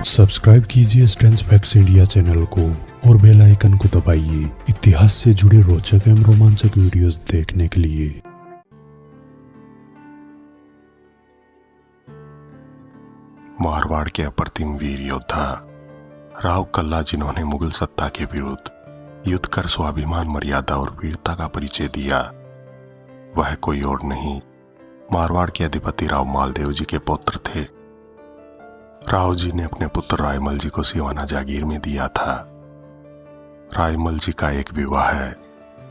Subscribe कीजिए strength facts India channel को और बेल आइकन को दबाइए इतिहास से जुड़े रोचक एवं रोमांचक वीडियोस देखने के लिए। मारवाड़ के अप्रतिम वीर योद्धा राव कल्ला, जिन्होंने मुगल सत्ता के विरुद्ध युद्ध कर स्वाभिमान, मर्यादा और वीरता का परिचय दिया, वह कोई और नहीं मारवाड़ के अधिपति राव मालदेव जी के पुत्र थे। राव जी ने अपने पुत्र रायमल जी को सिवाना जागीर में दिया था। रायमल जी का एक विवाह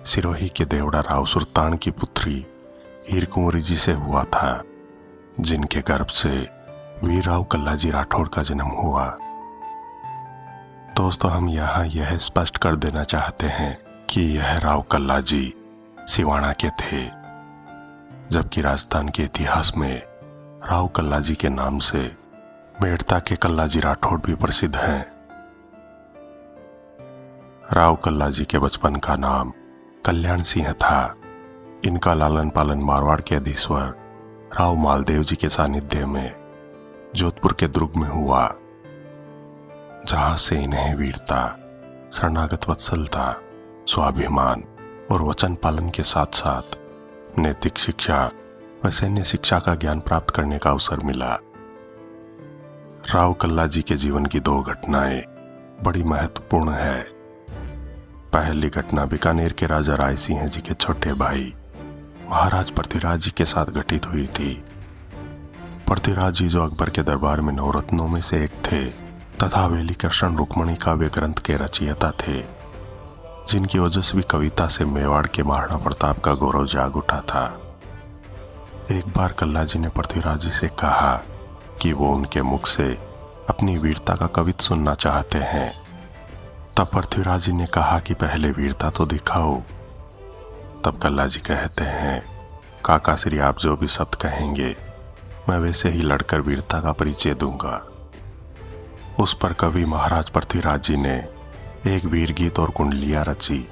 सिरोही के देवड़ा राव सुल्तान की पुत्री हीर कुंवरी जी से हुआ था, जिनके गर्भ से वीर राव कल्ला जी राठौड़ का जन्म हुआ। दोस्तों, हम यहाँ यह स्पष्ट कर देना चाहते हैं कि यह राव कल्ला जी सिवाना के थे, जबकि राजस्थान के इतिहास में राव कल्ला जी के नाम से मेड़ता के कल्ला जी राठौड़ भी प्रसिद्ध हैं। राव कल्ला जी के बचपन का नाम कल्याण सिंह था। इनका लालन पालन मारवाड़ के अधीश्वर राव मालदेव जी के सानिध्य में जोधपुर के दुर्ग में हुआ, जहां से इन्हें वीरता, शरणागत वत्सलता, स्वाभिमान और वचन पालन के साथ साथ नैतिक शिक्षा व सैन्य शिक्षा का ज्ञान प्राप्त करने का अवसर मिला। राव कल्ला जी के जीवन की दो घटनाएं बड़ी महत्वपूर्ण है। पहली घटना बीकानेर के राजा राय सिंह जी के छोटे भाई महाराज पृथ्वीराज जी के साथ घटित हुई थी। पृथ्वीराज जी, जो अकबर के दरबार में नवरत्नों में से एक थे तथा वेली कृष्ण रुक्मणी काव्य ग्रंथ के रचयिता थे, जिनकी ओजस्वी कविता से मेवाड़ के महाराणा प्रताप का गौरव जाग उठा था। एक बार कल्ला जी ने पृथ्वीराज जी से कहा कि वो उनके मुख से अपनी वीरता का कवित सुनना चाहते हैं। तब पृथ्वीराज जी ने कहा कि पहले वीरता तो दिखाओ। तब कल्ला जी कहते हैं, काका श्री, आप जो भी शब्द कहेंगे मैं वैसे ही लड़कर वीरता का परिचय दूंगा। उस पर कवि महाराज पृथ्वीराज जी ने एक वीर गीत और कुंडलियां रची,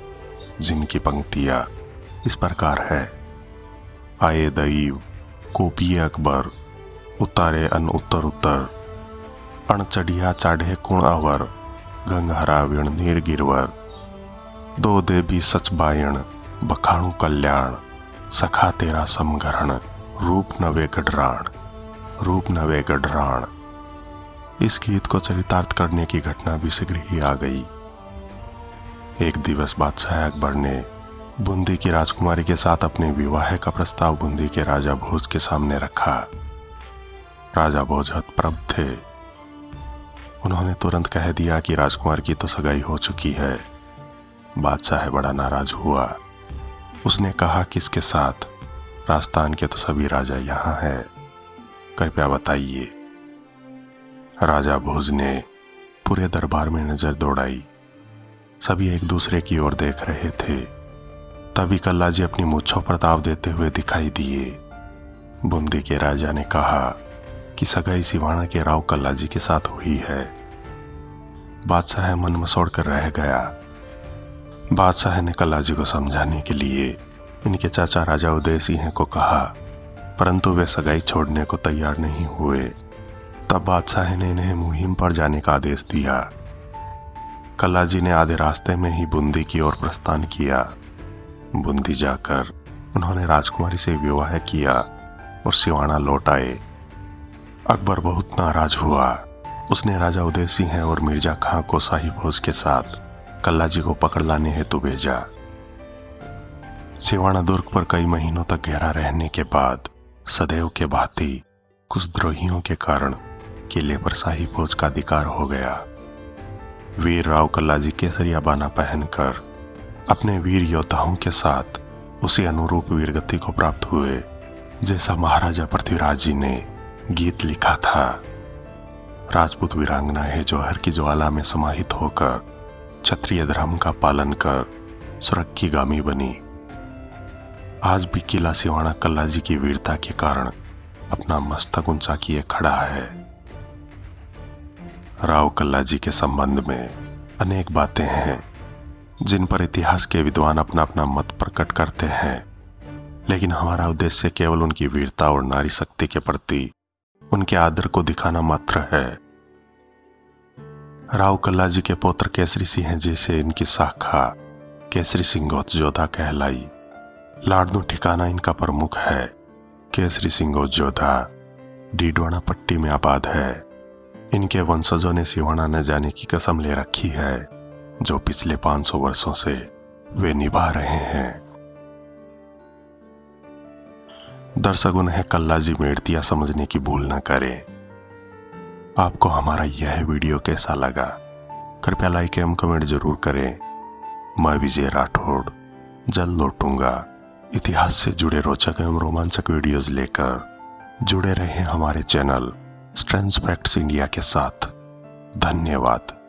जिनकी पंक्तियां इस प्रकार है। आए दैव कोपिए अकबर, उतारे अन उत्तर उत्तर, अण चढ़िया चाढ़े कुण अवर, गंगहरा विण नीर गिरवर, दो दे भी सच बायण, बखाणु कल्याण, सखा तेरा समगरण, रूप नवे गढ़राण, रूप नवे गढ़राण। इस गीत को चरितार्थ करने की घटना भी शीघ्र ही आ गई। एक दिवस बादशाह अकबर ने बूंदी की राजकुमारी के साथ अपने विवाह का प्रस्ताव बूंदी के राजा भोज के सामने रखा। राजा भोज हतप्रभ थे। उन्होंने तुरंत कह दिया कि राजकुमार की तो सगाई हो चुकी है। बादशाह बड़ा नाराज हुआ। उसने कहा, किसके साथ? राजस्थान के तो सभी राजा यहाँ हैं, कृपया बताइए। राजा भोज ने पूरे दरबार में नजर दौड़ाई। सभी एक दूसरे की ओर देख रहे थे। तभी कल्ला जी अपनी मूंछों पर ताव देते हुए दिखाई दिए। बूंदी के राजा ने कहा कि सगाई सिवाना के राव कल्ला जी के साथ हुई है। बादशाह मन मसोड़ कर रह गया। बादशाह ने कल्ला जी को समझाने के लिए इनके चाचा राजा उदय सिंह को कहा, परंतु वे सगाई छोड़ने को तैयार नहीं हुए। तब बादशाह ने इन्हें मुहिम पर जाने का आदेश दिया। कल्ला जी ने आधे रास्ते में ही बूंदी की ओर प्रस्थान किया। बूंदी जाकर उन्होंने राजकुमारी से विवाह किया और सिवाना लौट आए। अकबर बहुत नाराज हुआ। उसने राजा उदय सिंह और मिर्जा खां को शाही भोज के साथ कल्ला जी को पकड़ लाने हेतु भेजा। सिवाना दुर्ग पर कई महीनों तक घेरा रहने के बाद सदैव के भांति कुछ द्रोहियों के कारण किले पर शाही भोज का अधिकार हो गया। वीर राव कल्ला जी केसरिया बाना पहनकर अपने वीर योद्धाओं के साथ उसी अनुरूप वीरगति को प्राप्त हुए, जैसा महाराजा पृथ्वीराज जी ने गीत लिखा था। राजपूत वीरांगनाएं जौहर की ज्वाला में समाहित होकर क्षत्रिय धर्म का पालन कर स्वर्ग की गामी बनी। आज भी किला सिवाना कल्ला जी की वीरता के कारण अपना मस्तक ऊंचा किए खड़ा है। राव कल्ला जी के संबंध में अनेक बातें हैं, जिन पर इतिहास के विद्वान अपना अपना मत प्रकट करते हैं, लेकिन हमारा उद्देश्य केवल उनकी वीरता और नारी शक्ति के प्रति उनके आदर को दिखाना मात्र है। राव कल्लाजी के पुत्र केसरी सिंह जी से इनकी शाखा केसरी सिंगोत जोधा कहलाई। लाडनू ठिकाना इनका प्रमुख है। केसरी सिंगोत जोधा डीडवाना पट्टी में आबाद है। इनके वंशजों ने सिवाना न जाने की कसम ले रखी है, जो पिछले 500 वर्षों से वे निभा रहे हैं। दर्शक उन्हें कल्लाजी मेड़तिया समझने की भूल न करें। आपको हमारा यह वीडियो कैसा लगा कृपया लाइक एवं कमेंट जरूर करें। मैं विजय राठौड़ जल्द लौटूंगा इतिहास से जुड़े रोचक एवं रोमांचक वीडियोस लेकर। जुड़े रहें हमारे चैनल स्ट्रेंज फैक्ट्स इंडिया के साथ। धन्यवाद।